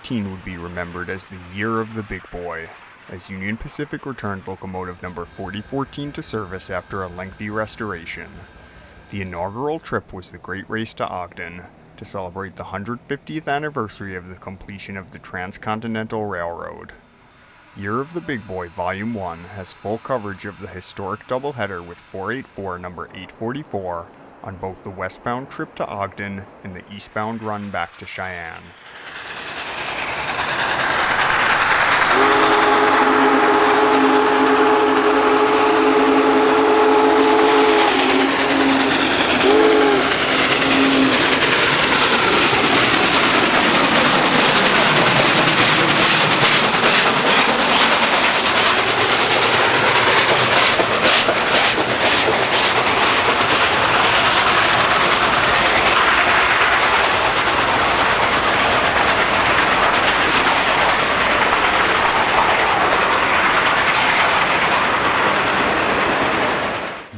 2018 would be remembered as the year of the big boy, as Union Pacific returned locomotive number 4014 to service after a lengthy restoration. The inaugural trip was the Great Race to Ogden, to celebrate the 150th anniversary of the completion of the Transcontinental Railroad. Year of the Big Boy Volume 1 has full coverage of the historic doubleheader with 484 number 844 on both the westbound trip to Ogden and the eastbound run back to Cheyenne.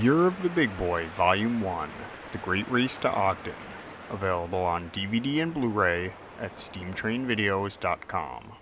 Year of the Big Boy, Volume 1, The Great Race to Ogden, available on DVD and Blu-ray at SteamTrainVideos.com.